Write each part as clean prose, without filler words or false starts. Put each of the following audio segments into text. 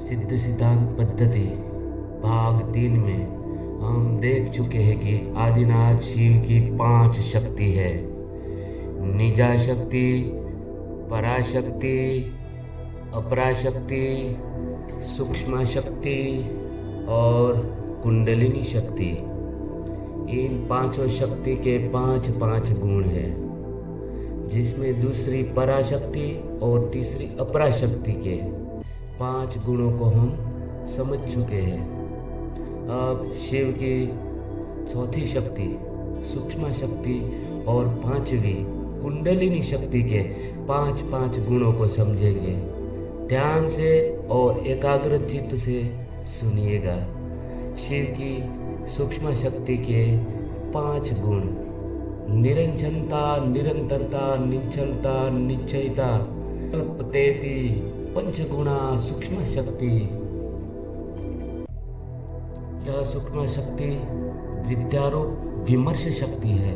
सिद्ध सिद्धांत पद्धति भाग 3 में हम देख चुके हैं कि आदिनाथ शिव की 5 शक्ति है। निजा शक्ति, पराशक्ति, अपराशक्ति, सूक्ष्म शक्ति और कुंडलिनी शक्ति। इन पांचों शक्ति के 5 गुण हैं, जिसमें दूसरी पराशक्ति और तीसरी अपराशक्ति के 5 गुणों को हम समझ चुके हैं। अब शिव की चौथी शक्ति सूक्ष्म शक्ति और 5वीं कुंडलिनी शक्ति के 5 गुणों को समझेंगे। ध्यान से और एकाग्र चित्त से सुनिएगा। शिव की सूक्ष्म शक्ति के 5 गुण: निरंजनता, निरंतरता, निश्चलता, निश्चयता, कल्पतेति, पंचगुणा सूक्ष्म शक्ति। यह सूक्ष्म शक्ति विद्यारूप विमर्श शक्ति है।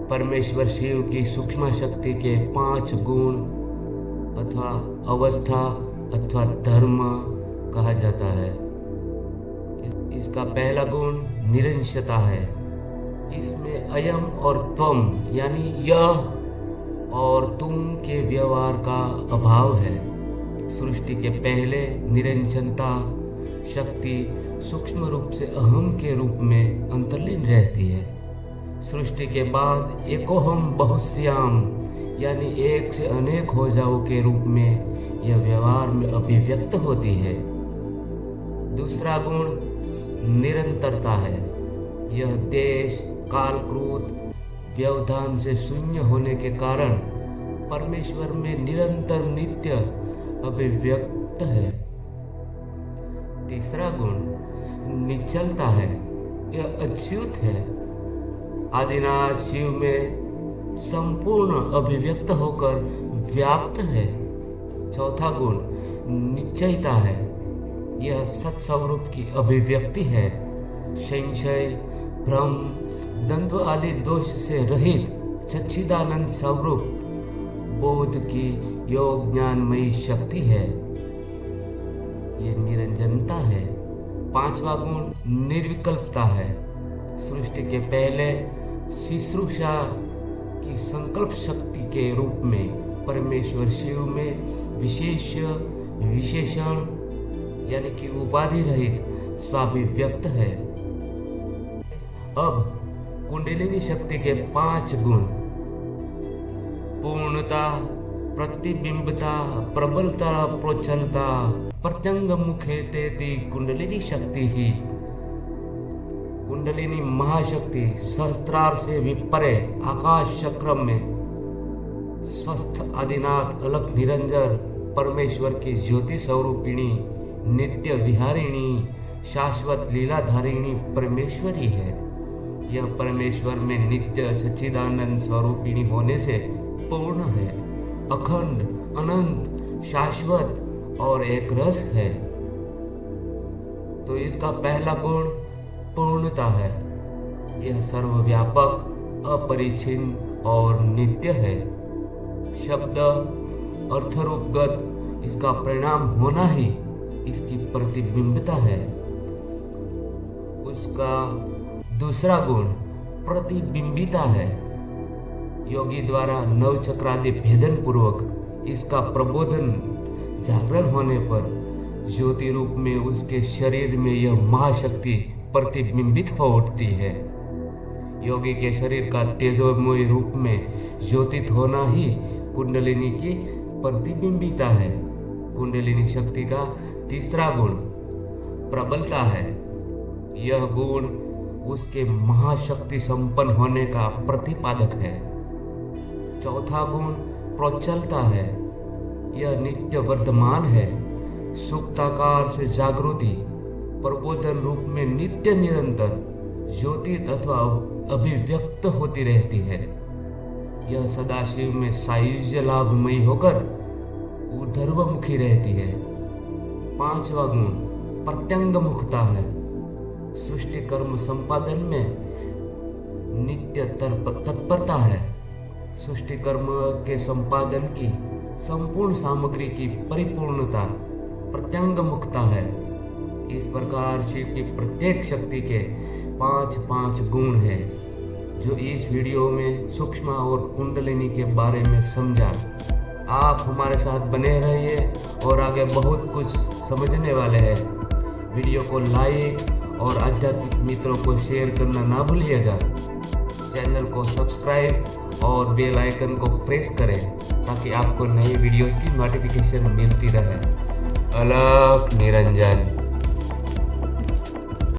परमेश्वर शिव की सूक्ष्म शक्ति के 5 गुण अथवा अवस्था अथवा धर्म कहा जाता है। इसका पहला गुण निरंशता है। इसमें अयम और त्वम यानी यह और तुम के व्यवहार का अभाव है। सृष्टि के पहले निरंजनता शक्ति सूक्ष्म रूप से अहम के रूप में अंतर्लीन रहती है। सृष्टि के बाद एकोहम बहुश्याम यानी एक से अनेक हो जाओ के रूप में यह व्यवहार में अभिव्यक्त होती है। दूसरा गुण निरंतरता है। यह देश काल क्रोध व्यवधान से शून्य होने के कारण परमेश्वर में निरंतर नित्य अभिव्यक्त है। तीसरा गुण निश्चलता है। यह अच्युत है। आदिनाथ शिव में संपूर्ण अभिव्यक्त होकर व्याप्त है। चौथा गुण निश्चयता है। यह सत्स्वरूप की अभिव्यक्ति है। संशय, भ्रम, द्वंद्व आदि दोष से रहित सच्चिदानंद स्वरूप बोध की योग ज्ञानमयी शक्ति है। ये निरंजनता है। 5वां गुण निर्विकल्पता है। सृष्टि के पहले शुश्रूषा की संकल्प शक्ति के रूप में परमेश्वर शिव में विशेषण यानी कि उपाधि रहित स्वाभिव्यक्त है। अब कुंडलिनी शक्ति के 5 गुण: पूर्णता, प्रतिबिंबता, प्रबलता, प्रोचलता, प्रत्यंग मुखे तेति कुंडलिनी शक्ति ही। कुंडलिनी महाशक्ति सहस्त्रार से भी परे आकाश चक्र में स्वस्थ आदिनाथ अलख निरंजन परमेश्वर की ज्योति स्वरूपिणी नित्य विहारिणी शाश्वत लीलाधारिणी परमेश्वरी है। यह परमेश्वर में नित्य सच्चिदानंद स्वरूपिणी होने से पूर्ण है, अखंड, अनंत, शाश्वत और एक रस है। तो इसका पहला गुण पूर्णता है। यह सर्वव्यापक, अपरिच्छिन्न और नित्य है। शब्द अर्थरूपगत इसका परिणाम होना ही इसकी प्रतिबिंबता है। उसका दूसरा गुण प्रतिबिंबिता है। योगी द्वारा नवचक्रादि भेदन पूर्वक इसका प्रबोधन जागरण होने पर ज्योति रूप में उसके शरीर में यह महाशक्ति प्रतिबिंबित हो उठती है। योगी के शरीर का तेजोमय रूप में ज्योतित होना ही कुंडलिनी की प्रतिबिंबिता है। कुंडलिनी शक्ति का तीसरा गुण प्रबलता है। यह गुण उसके महाशक्ति संपन्न होने का प्रतिपादक है। चौथा गुण प्रोचलता है। यह नित्य वर्तमान है। सुप्ताकार से जागृति प्रबोधन रूप में नित्य निरंतर ज्योतित अथवा अभिव्यक्त होती रहती है। यह सदाशिव में सायुज्य लाभमयी होकर ऊर्ध्वमुखी रहती है। 5वां गुण प्रत्यंग मुखता है। सृष्टि कर्म संपादन में नित्य तत्परता है। सृष्टि कर्म के संपादन की संपूर्ण सामग्री की परिपूर्णता प्रत्यंग मुक्ता है। इस प्रकार शिव की प्रत्येक शक्ति के 5 गुण हैं जो इस वीडियो में सूक्ष्म और कुंडलिनी के बारे में समझा। आप हमारे साथ बने रहिए और आगे बहुत कुछ समझने वाले हैं। वीडियो को लाइक और आध्यात्मिक मित्रों को शेयर करना ना भूलिएगा। चैनल को सब्सक्राइब और बेल आइकन को प्रेस करें ताकि आपको नई वीडियोस की नोटिफिकेशन मिलती रहे। अलख निरंजन।